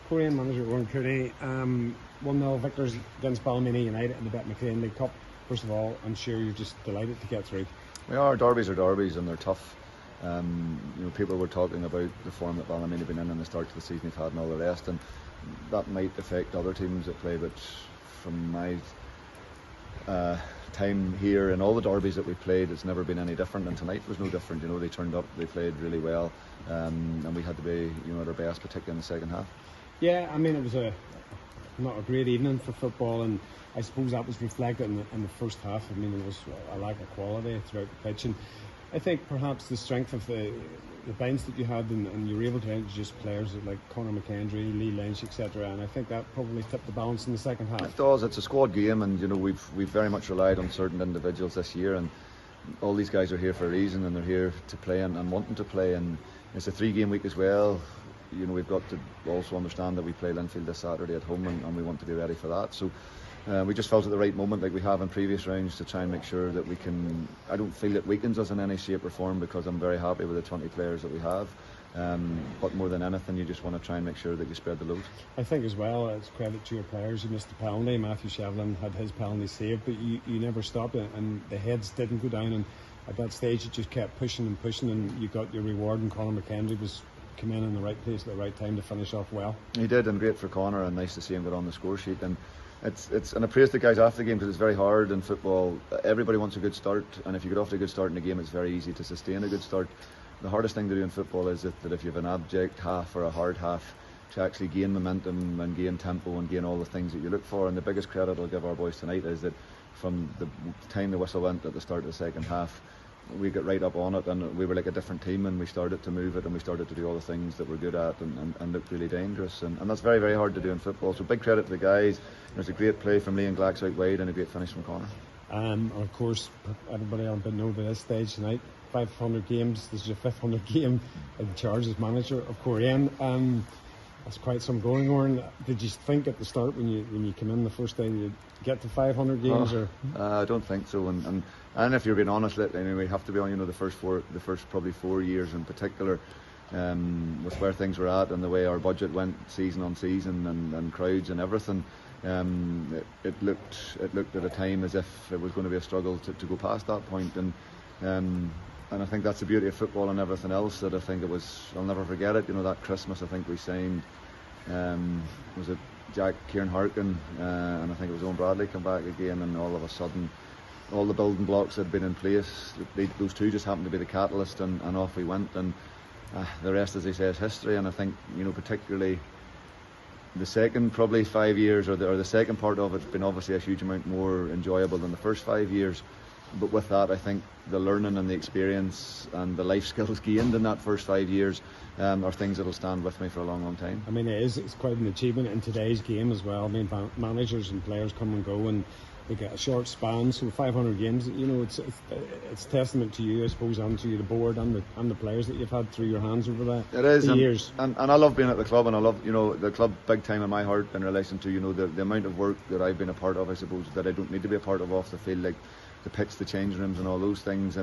Coleraine manager Oran Kearney, 1-0 victors against Ballymena United in the Ballymena League Cup. First of all, I'm sure you're just delighted to get through. We are. Derbies are derbies and they're tough. People were talking about the form that Ballymena have been in the start to the season they've had and all the rest, and that might affect other teams that play, but from my time here in all the derbies that we've played, it's never been any different, and tonight was no different. They turned up, they played really well, and we had to be at our best, particularly in the second half. Yeah, I mean, it was not a great evening for football, and I suppose that was reflected in the first half. I mean, there was a lack of quality throughout the pitch, and I think perhaps the strength of the bench that you had, and you were able to introduce players like Conor McKendry, Lee Lynch, etc., and I think that probably tipped the balance in the second half. It does. It's a squad game, and we've very much relied on certain individuals this year, and all these guys are here for a reason, and they're here to play and wanting to play, and it's a 3-game week as well. We've got to also understand that we play Linfield this Saturday at home, and we want to be ready for that. So we just felt at the right moment, like we have in previous rounds, to try and make sure that we can. I don't feel it weakens us in any shape or form, because I'm very happy with the 20 players that we have. But more than anything, you just want to try and make sure that you spread the load. I think as well, it's credit to your players. You missed the penalty. Matthew Shevlin had his penalty saved, but you never stopped it, and the heads didn't go down. And at that stage, you just kept pushing and pushing, and you got your reward. And Conor McKendry was come in the right place at the right time to finish off well. He did, and great for Conor, and nice to see him get on the score sheet. And and I praised the guys after the game, because it's very hard in football. Everybody wants a good start, and if you get off to a good start in a game, it's very easy to sustain a good start. The hardest thing to do in football is that if you have an abject half or a hard half, to actually gain momentum and gain tempo and gain all the things that you look for. And the biggest credit I'll give our boys tonight is that from the time the whistle went at the start of the second half, we got right up on it, and we were like a different team, and we started to move it, and we started to do all the things that we're good at, and looked really dangerous, and that's very, very hard to do in football. So big credit to the guys. There's a great play from Lee and Glacks out wide, and a great finish from Conor. Of course, everybody on but know by this stage tonight, 500 games. This is your 500 game in charge as manager of Coleraine. That's quite some going on. Did you think at the start when you came in the first day you'd get to 500 games? I don't think so. And if you're being honest, we have to be on. The first probably 4 years in particular, with where things were at and the way our budget went season on season, and crowds and everything. It looked at a time as if it was going to be a struggle to go past that point. And I think that's the beauty of football and everything else. That I think it was. I'll never forget it. That Christmas, I think we signed. Was it Jack Kieran-Harkin, and I think it was Owen Bradley come back again, and all of a sudden all the building blocks had been in place. Those two just happened to be the catalyst, and off we went, and the rest, as they say, is history. And I think particularly the second probably 5 years, or the second part of it's been obviously a huge amount more enjoyable than the first 5 years. But with that, I think the learning and the experience and the life skills gained in that first 5 years are things that will stand with me for a long, long time. I mean, it's quite an achievement in today's game as well. I mean, managers and players come and go, and they get a short span. So 500 games, it's testament to you, I suppose, and to the board and the players that you've had through your hands over the years. And I love being at the club, and I love the club big time in my heart in relation to the amount of work that I've been a part of. I suppose that I don't need to be a part of off the field, like the pitch, the change rooms, and all those things.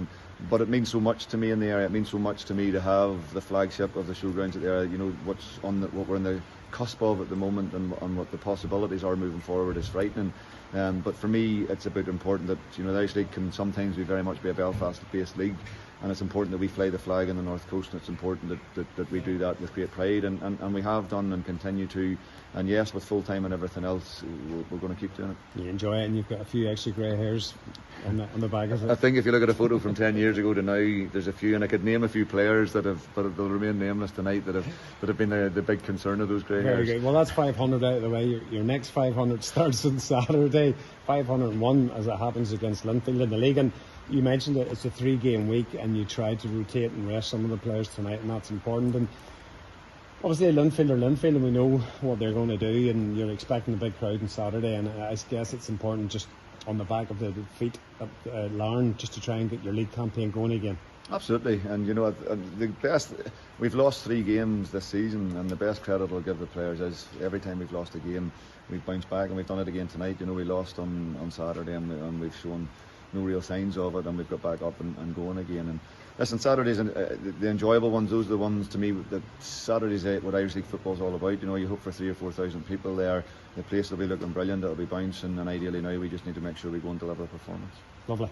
But it means so much to me in the area. It means so much to me to have the flagship of the showgrounds at the area. What we're in the cusp of at the moment, and what the possibilities are moving forward is frightening. But for me, it's a bit important that the Irish League can sometimes very much be a Belfast-based league, and it's important that we fly the flag in the North Coast, and it's important that we do that with great pride, and we have done and continue to. And yes, with full time and everything else, we're going to keep doing it. You enjoy it, and you've got a few extra grey hairs on the back of it. I think if you look at a photo from 10 years ago to now, there's a few, and I could name a few players but they'll remain nameless tonight, that have been the big concern of those grey hairs. Very good. Well, that's 500 out of the way. Your next 500 starts on Saturday, 501 as it happens against Linfield in the league. And you mentioned it, it's a 3-game week, and you tried to rotate and rest some of the players tonight, and that's important. And obviously Linfield are Linfield, and we know what they're going to do, and you're expecting a big crowd on Saturday, and I guess it's important just on the back of the defeat at Larne, just to try and get your league campaign going again. Absolutely, and the best, we've lost 3 games this season, and the best credit I'll give the players is every time we've lost a game, we've bounced back, and we've done it again tonight. We lost on Saturday, and we've shown no real signs of it, and we've got back up and going again. listen, Saturdays and the enjoyable ones. Those are the ones to me that Saturdays what Irish League football is all about. You know, you hope for 3,000 or 4,000 people there. The place will be looking brilliant. It'll be bouncing, and ideally now we just need to make sure we go and deliver a performance. Lovely.